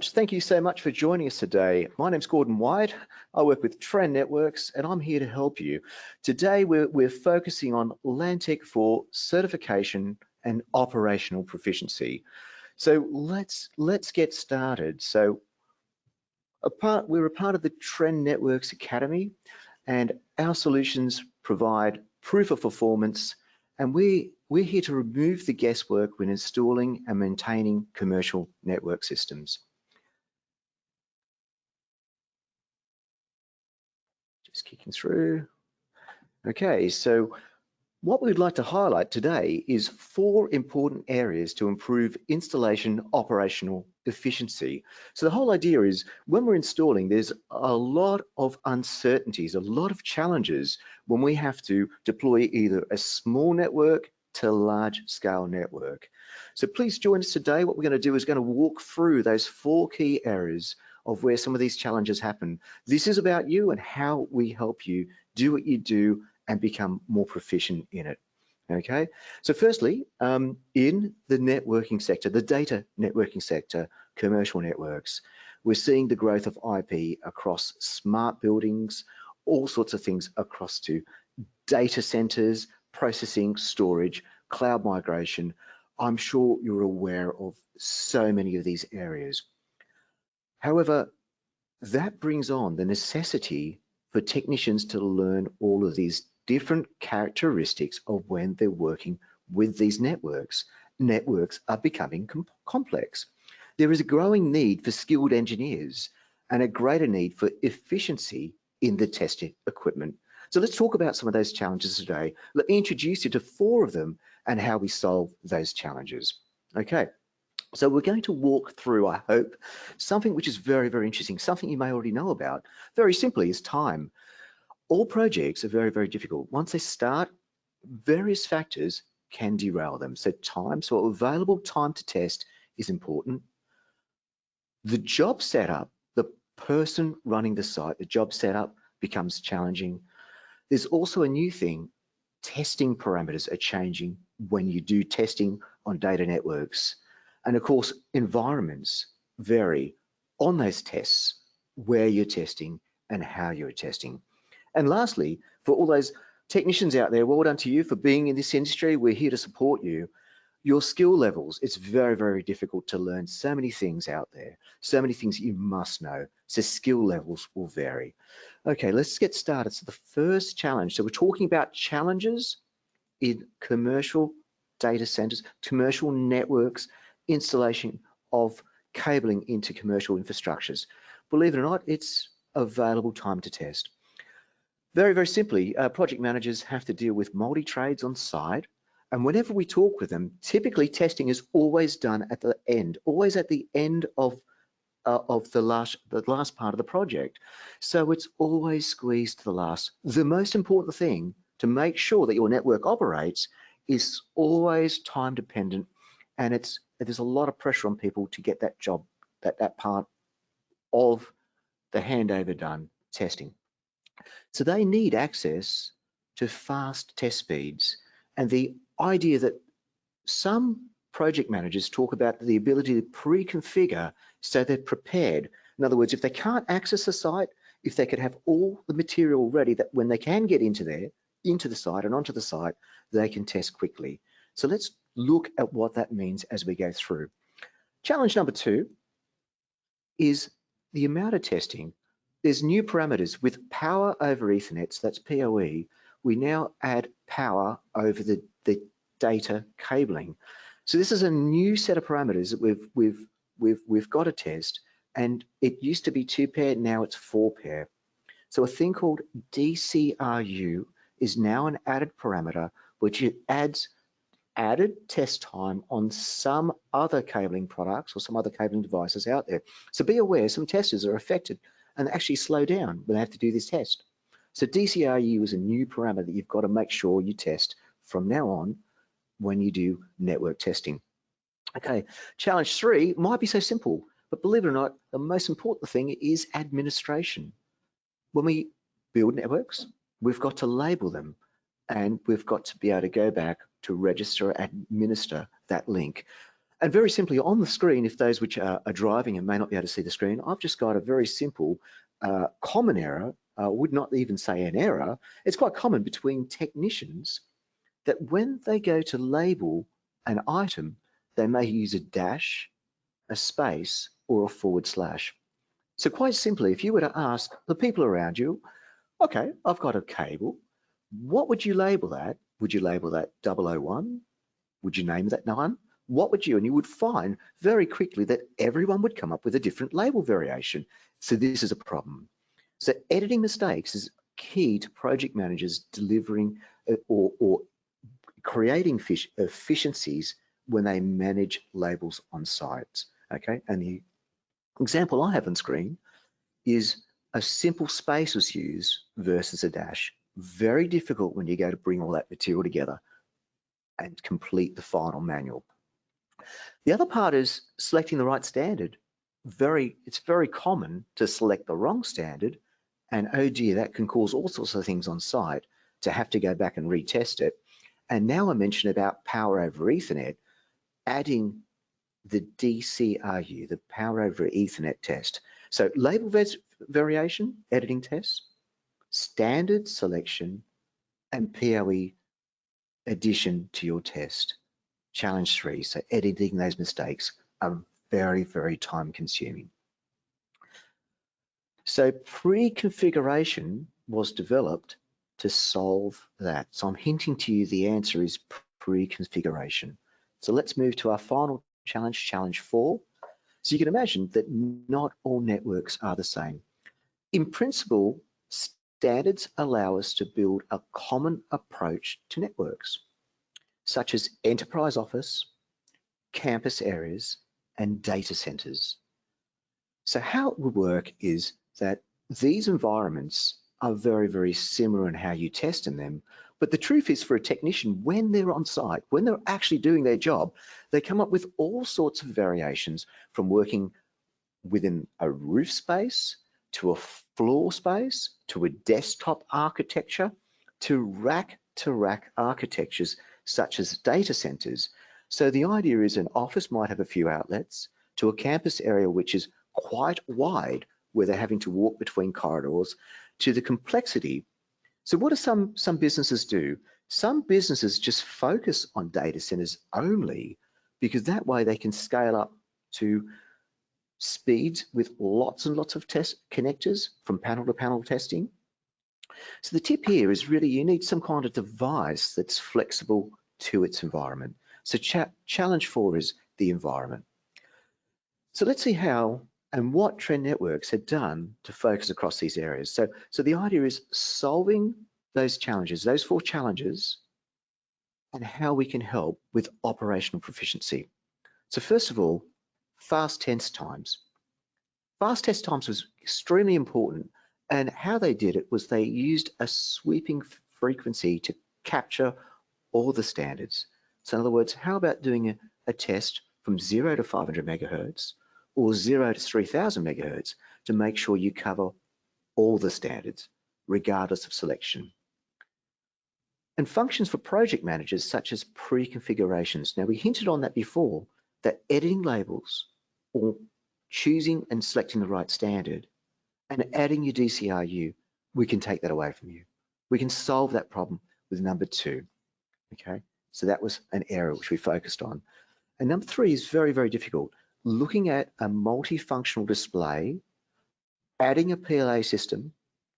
Thank you so much for joining us today. My name's Gordon White. I work with Trend Networks and I'm here to help you. Today we're focusing on LanTEK for certification and operational proficiency. So let's get started. So we're a part of the Trend Networks Academy, and our solutions provide proof of performance, and we're here to remove the guesswork when installing and maintaining commercial network systems. Just kicking through. Okay, so what we'd like to highlight today is 4 important areas to improve installation operational efficiency. So the whole idea is when we're installing, there's a lot of uncertainties, a lot of challenges when we have to deploy either a small network to a large scale network. So please join us today. What we're going to do is going to walk through those 4 key areas of where some of these challenges happen. This is about you and how we help you do what you do and become more proficient in it. Okay, so firstly, in the networking sector, the data networking sector, commercial networks, we're seeing the growth of IP across smart buildings, all sorts of things across to data centers, processing, storage, cloud migration. I'm sure you're aware of so many of these areas. However, that brings on the necessity for technicians to learn all of these different characteristics of when they're working with these networks. Networks are becoming complex. There is a growing need for skilled engineers and a greater need for efficiency in the testing equipment. So let's talk about some of those challenges today. Let me introduce you to 4 of them and how we solve those challenges. Okay. So we're going to walk through, I hope, something which is very, very interesting, something you may already know about. Very simply is time. All projects are very, very difficult. Once they start, various factors can derail them. So time, so available time to test is important. The job setup, the person running the site, the job setup becomes challenging. There's also a new thing, testing parameters are changing when you do testing on data networks. And of course, environments vary on those tests, where you're testing and how you're testing. And lastly, for all those technicians out there, well done to you for being in this industry. We're here to support you. Your skill levels, it's very, very difficult to learn so many things out there, so many things you must know. So skill levels will vary. Okay, let's get started. So the first challenge, so we're talking about challenges in commercial data centers, commercial networks, installation of cabling into commercial infrastructures. Believe it or not, it's available time to test. Very, very simply, project managers have to deal with multi-trades on site, and whenever we talk with them, typically testing is always done at the end, always at the end of the last part of the project. So it's always squeezed to the last. The most important thing to make sure that your network operates is always time dependent, and there's a lot of pressure on people to get that job, that part of the handover done, testing. So they need access to fast test speeds, and the idea that some project managers talk about the ability to pre-configure so they're prepared. In other words, if they can't access the site, if they could have all the material ready that when they can get into the site and onto the site, they can test quickly. So let's look at what that means as we go through. Challenge number 2 is the amount of testing. There's new parameters with power over Ethernet, so that's PoE. We now add power over the data cabling. So this is a new set of parameters that we've got to test, and it used to be 2 pair, now it's 4 pair. So a thing called DCRU is now an added parameter which adds added test time on some other cabling products or some other cabling devices out there. So be aware, some testers are affected and actually slow down when they have to do this test. So DCRU is a new parameter that you've got to make sure you test from now on when you do network testing. Okay, challenge 3 might be so simple, but believe it or not, the most important thing is administration. When we build networks, we've got to label them, and we've got to be able to go back to register and administer that link. And very simply on the screen, if those which are driving and may not be able to see the screen, I've just got a very simple common error, would not even say an error. It's quite common between technicians that when they go to label an item, they may use a dash, a space, or a forward slash. So quite simply, if you were to ask the people around you, okay, I've got a cable, what would you label that? Would you label that 001? Would you name that 9? What would you? And you would find very quickly that everyone would come up with a different label variation. So this is a problem. So editing mistakes is key to project managers delivering or creating efficiencies when they manage labels on sites. Okay, and the example I have on screen is a simple space was used versus a dash. Very difficult when you go to bring all that material together and complete the final manual. The other part is selecting the right standard. It's very common to select the wrong standard, and oh dear, that can cause all sorts of things on site to have to go back and retest it. And now I mentioned about power over Ethernet, adding the DCRU, the power over Ethernet test. So label variation, editing tests, standard selection, and PoE addition to your test. Challenge 3, so editing those mistakes are very, very time consuming. So pre-configuration was developed to solve that. So I'm hinting to you the answer is pre-configuration. So let's move to our final challenge, challenge 4. So you can imagine that not all networks are the same. In principle, standards allow us to build a common approach to networks, such as enterprise office, campus areas, and data centers. So how it would work is that these environments are very, very similar in how you test in them. But the truth is, for a technician, when they're on site, when they're actually doing their job, they come up with all sorts of variations, from working within a roof space, to a floor space, to a desktop architecture, to rack architectures such as data centers. So the idea is an office might have a few outlets, to a campus area which is quite wide, where they're having to walk between corridors, to the complexity. So what do some businesses do? Some businesses just focus on data centers only, because that way they can scale up to speeds with lots and lots of test connectors from panel to panel testing. So the tip here is really you need some kind of device that's flexible to its environment. So challenge 4 is the environment. So let's see how and what Trend Networks had done to focus across these areas. So the idea is solving those challenges, those 4 challenges, and how we can help with operational proficiency. So first of all, fast test times. Fast test times was extremely important, and how they did it was they used a sweeping frequency to capture all the standards. So in other words, how about doing a test from 0 to 500 megahertz or 0 to 3000 megahertz to make sure you cover all the standards, regardless of selection. And functions for project managers such as pre-configurations. Now we hinted on that before, that editing labels or choosing and selecting the right standard and adding your DCRU, we can take that away from you. We can solve that problem with number 2, okay? So that was an area which we focused on. And number 3 is very, very difficult. Looking at a multifunctional display, adding a PLA system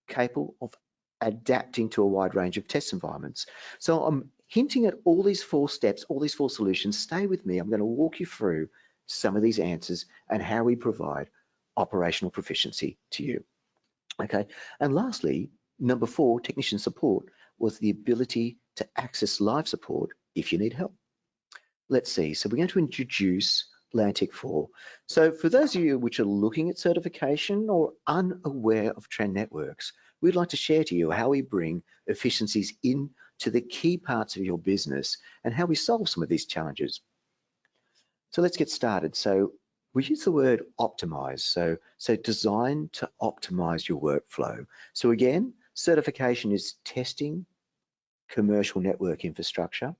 capable of adapting to a wide range of test environments. So I'm hinting at all these 4 steps, all these 4 solutions. Stay with me. I'm going to walk you through some of these answers and how we provide operational proficiency to you. Okay, and lastly, number 4, technician support, was the ability to access live support if you need help. Let's see, so we're going to introduce LanTEK 4. So for those of you which are looking at certification or unaware of Trend Networks, we'd like to share to you how we bring efficiencies into the key parts of your business and how we solve some of these challenges. So let's get started. So we use the word optimize. So design to optimize your workflow. So again, certification is testing commercial network infrastructure.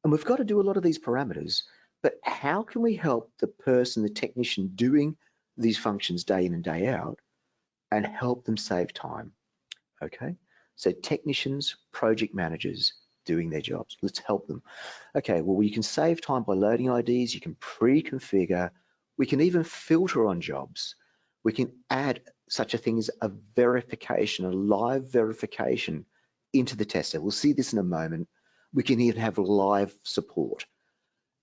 And we've got to do a lot of these parameters but how can we help the person, the technician doing these functions day in and day out and help them save time? Okay, so technicians, project managers doing their jobs, let's help them. Okay, well, you can save time by loading IDs, you can pre-configure, we can even filter on jobs. We can add such a thing as a verification, a live verification into the tester. We'll see this in a moment. We can even have live support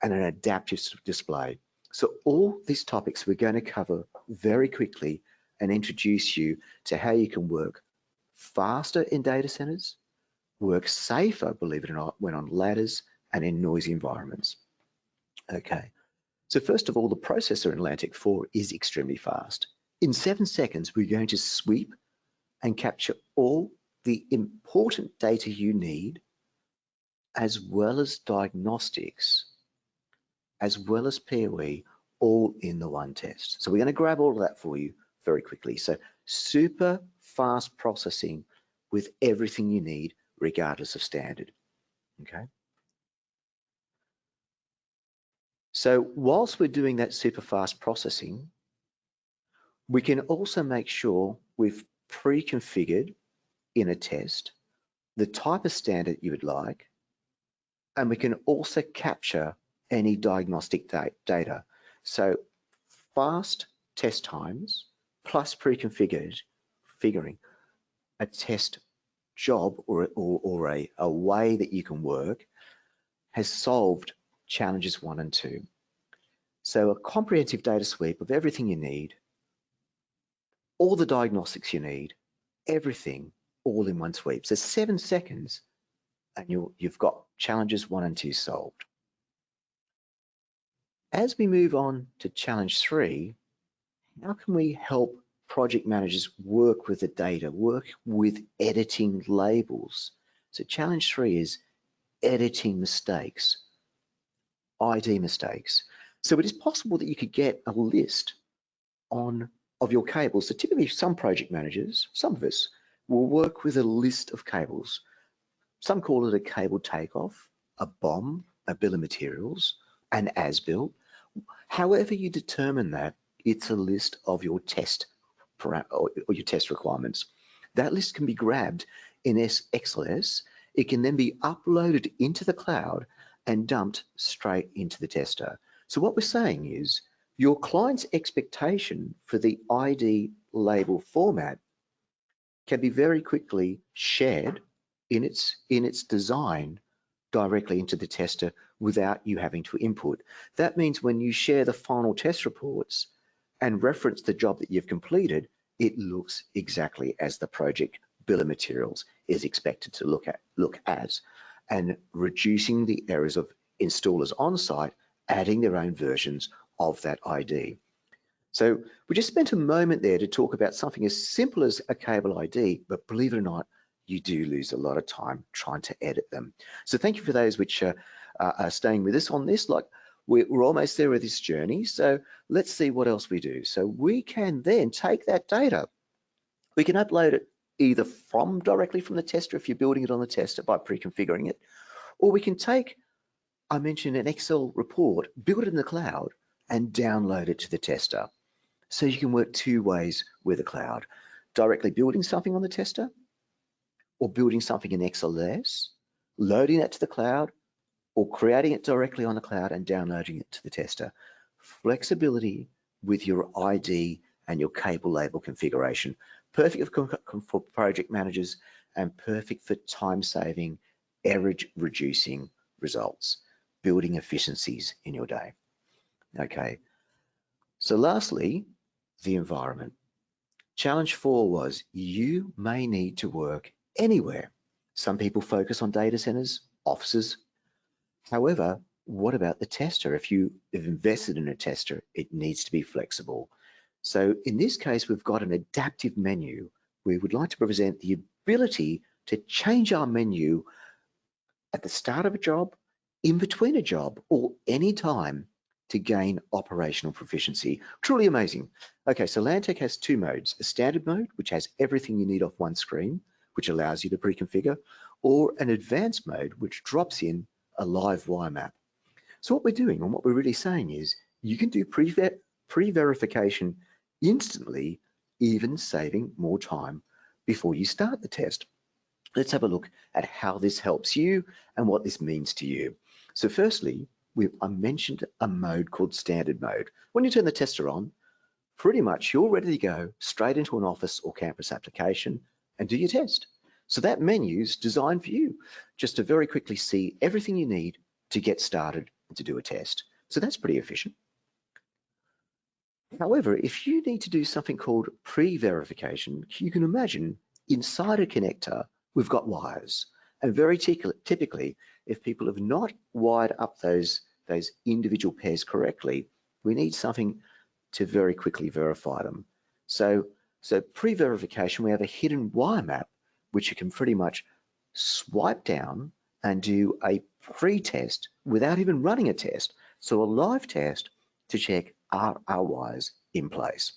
and an adaptive display. So all these topics we're going to cover very quickly and introduce you to how you can work faster in data centers, work safer, believe it or not, when on ladders and in noisy environments. Okay, so first of all, the processor in LanTEK 4 is extremely fast. In 7 seconds, we're going to sweep and capture all the important data you need, as well as diagnostics, as well as POE, all in the one test. So we're going to grab all of that for you very quickly. So super fast processing with everything you need, regardless of standard. Okay. So whilst we're doing that super fast processing, we can also make sure we've pre-configured in a test the type of standard you would like, and we can also capture any diagnostic data. So fast test times plus figuring a test job or a way that you can work has solved challenges 1 and 2. So a comprehensive data sweep of everything you need, all the diagnostics you need, everything all in one sweep. So 7 seconds and you've got challenges 1 and 2 solved. As we move on to challenge 3, how can we help project managers work with the data, work with editing labels? So challenge 3 is editing mistakes, ID mistakes. So it is possible that you could get a list of your cables. So typically some project managers, some of us, will work with a list of cables. Some call it a cable takeoff, a BOM, a bill of materials, an as-built. However you determine that, it's a list of your test or your test requirements. That list can be grabbed in XLS. It can then be uploaded into the cloud and dumped straight into the tester. So what we're saying is your client's expectation for the ID label format can be very quickly shared in its design directly into the tester without you having to input. That means when you share the final test reports and reference the job that you've completed, it looks exactly as the project bill of materials is expected to look as, and reducing the errors of installers on site adding their own versions of that ID. So we just spent a moment there to talk about something as simple as a cable ID, but believe it or not, you do lose a lot of time trying to edit them. So thank you for those which are staying with us on this. Like we're almost there with this journey. So let's see what else we do. So we can then take that data. We can upload it either directly from the tester if you're building it on the tester by pre-configuring it, or we can take, I mentioned, an Excel report, build it in the cloud and download it to the tester. So you can work 2 ways with the cloud, directly building something on the tester or building something in XLS, loading that to the cloud, or creating it directly on the cloud and downloading it to the tester. Flexibility with your ID and your cable label configuration. Perfect for project managers and perfect for time-saving, error-reducing results, building efficiencies in your day. Okay, so lastly, the environment. Challenge 4 was you may need to work anywhere. Some people focus on data centers, offices. However, what about the tester? If you have invested in a tester, it needs to be flexible. So in this case, we've got an adaptive menu. We would like to present the ability to change our menu at the start of a job, in between a job, or any time to gain operational proficiency. Truly amazing. Okay, so LanTEK has 2 modes, a standard mode, which has everything you need off one screen, which allows you to pre-configure, or an advanced mode, which drops in a live wire map. So what we're doing and what we're really saying is you can do pre-verification instantly, even saving more time before you start the test. Let's have a look at how this helps you and what this means to you. So firstly, I mentioned a mode called standard mode. When you turn the tester on, pretty much you're ready to go straight into an office or campus application and do your test. So that menu is designed for you just to very quickly see everything you need to get started and to do a test. So that's pretty efficient. However, if you need to do something called pre-verification, you can imagine inside a connector, we've got wires. And very typically, if people have not wired up those individual pairs correctly, we need something to very quickly verify them. So pre-verification, we have a hidden wire map, which you can pretty much swipe down and do a pre-test without even running a test. So a live test to check are our wires in place.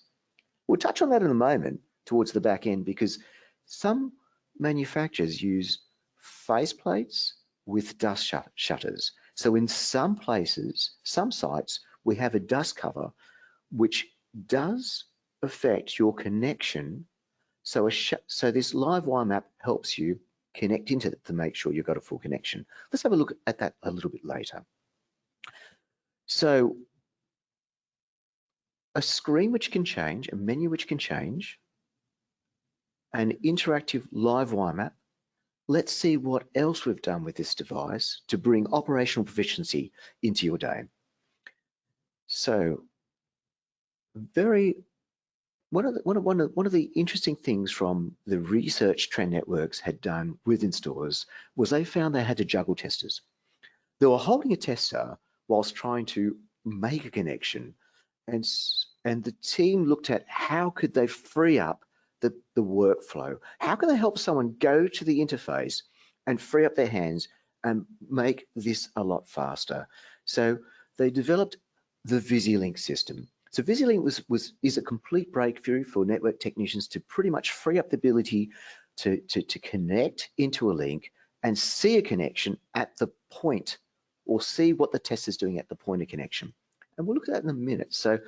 We'll touch on that in a moment towards the back end, because some manufacturers use faceplates with dust shutters. So in some places, some sites, we have a dust cover which does affect your connection. So this live wire map helps you connect into it to make sure you've got a full connection. Let's have a look at that a little bit later. So a screen which can change, a menu which can change, an interactive live wire map. Let's see what else we've done with this device to bring operational proficiency into your day. So one of the interesting things from the research Trend Networks had done within stores was they found they had to juggle testers. They were holding a tester whilst trying to make a connection, and the team looked at how could they free up the workflow. How can they help someone go to the interface and free up their hands and make this a lot faster? So they developed the VisiLink system. So VisiLink is a complete breakthrough for network technicians to pretty much free up the ability to connect into a link and see a connection at the point, or see what the test is doing at the point of connection. And we'll look at that in a minute. So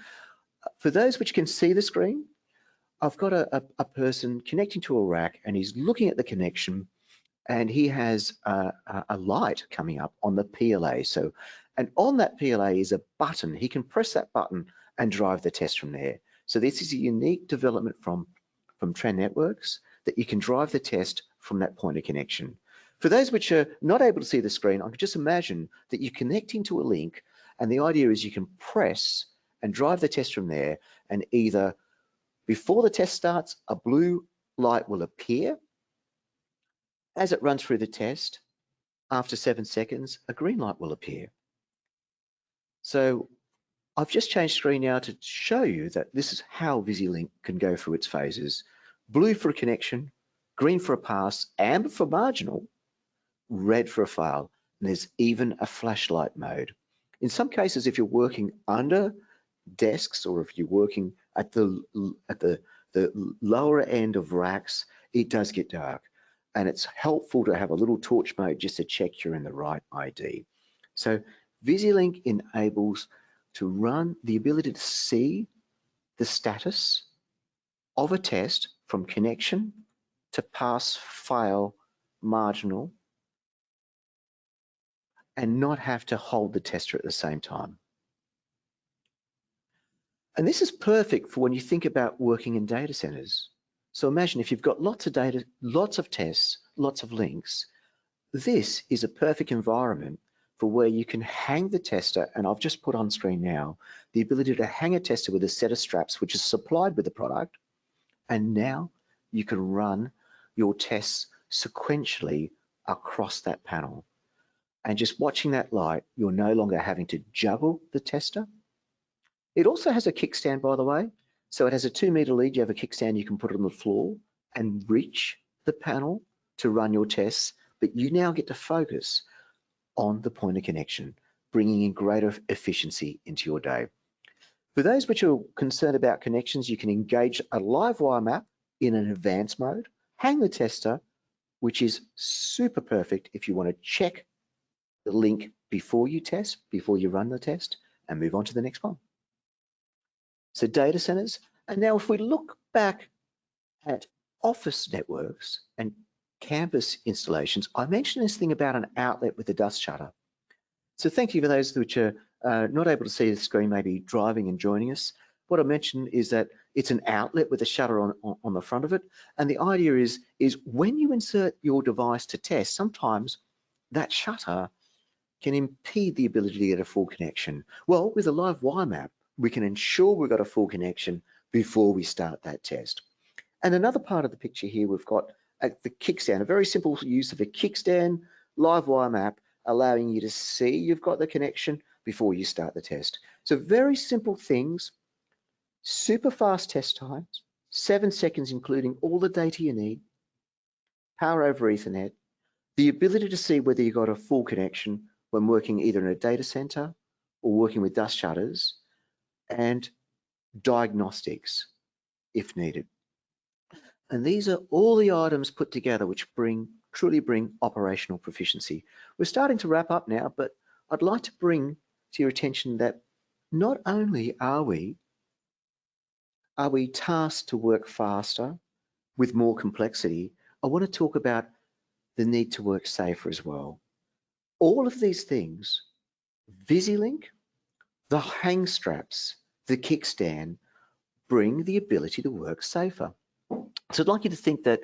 for those which can see the screen, I've got a person connecting to a rack, and he's looking at the connection, and he has a light coming up on the PLA. So, and on that PLA is a button. He can press that button and drive the test from there. So this is a unique development from Trend Networks, that you can drive the test from that point of connection. For those which are not able to see the screen, I could just imagine that you're connecting to a link, and the idea is you can press and drive the test from there, and either before the test starts, a blue light will appear. As it runs through the test, after 7 seconds, a green light will appear. So I've just changed screen now to show you that this is how VisiLink can go through its phases. Blue for a connection, green for a pass, amber for marginal, red for a fail, and there's even a flashlight mode. In some cases, if you're working under desks, or if you're working at the lower end of racks, it does get dark, and it's helpful to have a little torch mode just to check you're in the right ID. So VisiLink enables to run the ability to see the status of a test from connection to pass, fail, marginal, and not have to hold the tester at the same time. And this is perfect for when you think about working in data centers. So imagine if you've got lots of data, lots of tests, lots of links, this is a perfect environment for where you can hang the tester, and I've just put on screen now, the ability to hang a tester with a set of straps which is supplied with the product, and now you can run your tests sequentially across that panel. And just watching that light, you're no longer having to juggle the tester. It also has a kickstand, by the way. So it has a 2-meter lead. You have a kickstand, you can put it on the floor and reach the panel to run your tests, but you now get to focus on the point of connection, bringing in greater efficiency into your day. For those which are concerned about connections, you can engage a live wire map in an advanced mode, hang the tester, which is super perfect if you want to check the link before you test, before you run the test, and move on to the next one. So data centers. And now if we look back at office networks and campus installations, I mentioned this thing about an outlet with a dust shutter. So thank you for those which are not able to see the screen, maybe driving and joining us. What I mentioned is that it's an outlet with a shutter on the front of it. And the idea is when you insert your device to test, sometimes that shutter can impede the ability to get a full connection. Well, with a live wire map, we can ensure we've got a full connection before we start that test. And another part of the picture here, we've got the kickstand, a very simple use of a kickstand, live wire map, allowing you to see you've got the connection before you start the test. So very simple things, super fast test times, 7 seconds, including all the data you need, power over Ethernet, the ability to see whether you've got a full connection when working either in a data center or working with dust shutters, and diagnostics if needed. And these are all the items put together which truly bring operational proficiency. We're starting to wrap up now, but I'd like to bring to your attention that not only are we tasked to work faster with more complexity, I want to talk about the need to work safer as well. All of these things, VisiLink, the hang straps, the kickstand, bring the ability to work safer. So I'd like you to think that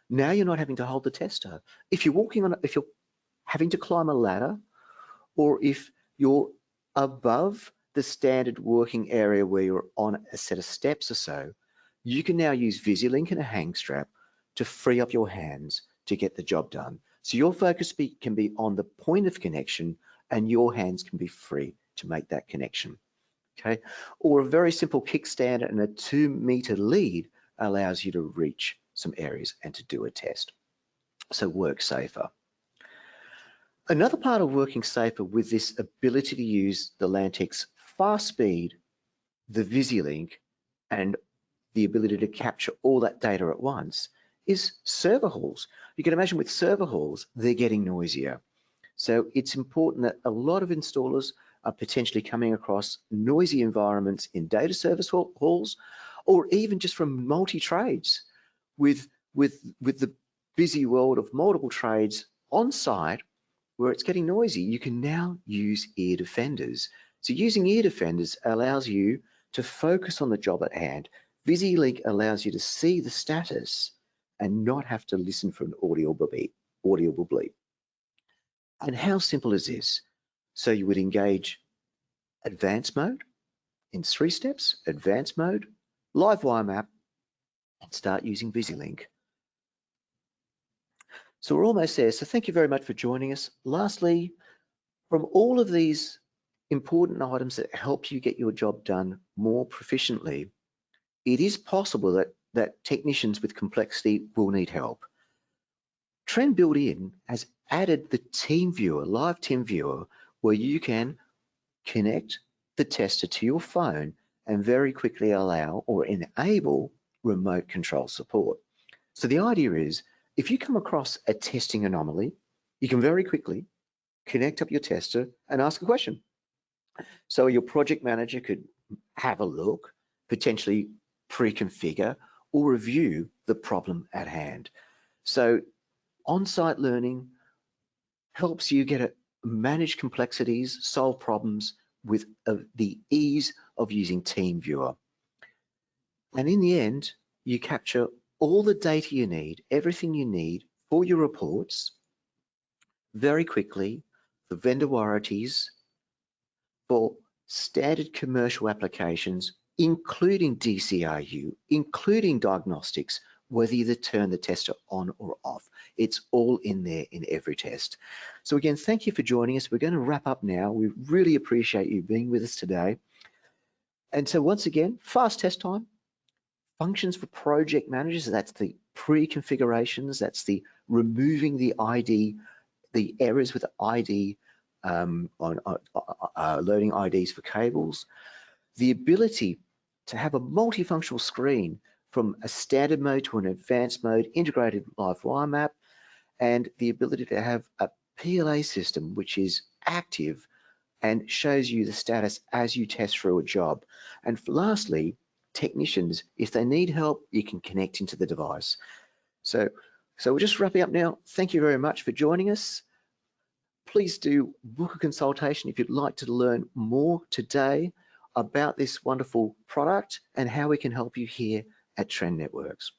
now you're not having to hold the tester. If you're if you're having to climb a ladder, or if you're above the standard working area where you're on a set of steps or so, you can now use VisiLink and a hang strap to free up your hands to get the job done. So your focus can be on the point of connection and your hands can be free to make that connection. Okay, or a very simple kickstand and a 2-meter lead allows you to reach some areas and to do a test. So work safer. Another part of working safer with this ability to use the LanTEK's fast speed, the VisiLink, and the ability to capture all that data at once is server halls. You can imagine with server halls, they're getting noisier. So it's important that a lot of installers are potentially coming across noisy environments in data service halls, or even just from multi-trades with the busy world of multiple trades on site where it's getting noisy. You can now use ear defenders. So using ear defenders allows you to focus on the job at hand. VisiLink allows you to see the status and not have to listen for an audible bleep. And how simple is this? So you would engage advanced mode in 3 steps, advanced mode, live wire map, and start using VisiLink. So we're almost there. So thank you very much for joining us. Lastly, from all of these important items that help you get your job done more proficiently, it is possible that technicians with complexity will need help. Trend Built-In has added the team viewer, live team viewer, where you can connect the tester to your phone and very quickly allow or enable remote control support. So the idea is, if you come across a testing anomaly, you can very quickly connect up your tester and ask a question. So your project manager could have a look, potentially pre-configure or review the problem at hand. So on-site learning helps you manage complexities, solve problems with the ease of using TeamViewer. And in the end, you capture all the data you need, everything you need for your reports very quickly, for vendor warranties, for standard commercial applications, including DCRU, including diagnostics, whether you turn the tester on or off. It's all in there in every test. So again, thank you for joining us. We're going to wrap up now. We really appreciate you being with us today. And so once again, fast test time, functions for project managers, that's the pre-configurations, that's the removing the ID, the errors with the ID, loading IDs for cables, the ability to have a multifunctional screen from a standard mode to an advanced mode, integrated live wire map, and the ability to have a PLA system, which is active and shows you the status as you test through a job. And lastly, technicians, if they need help, you can connect into the device. So we're just wrapping up now. Thank you very much for joining us. Please do book a consultation if you'd like to learn more today about this wonderful product and how we can help you here at Trend Networks.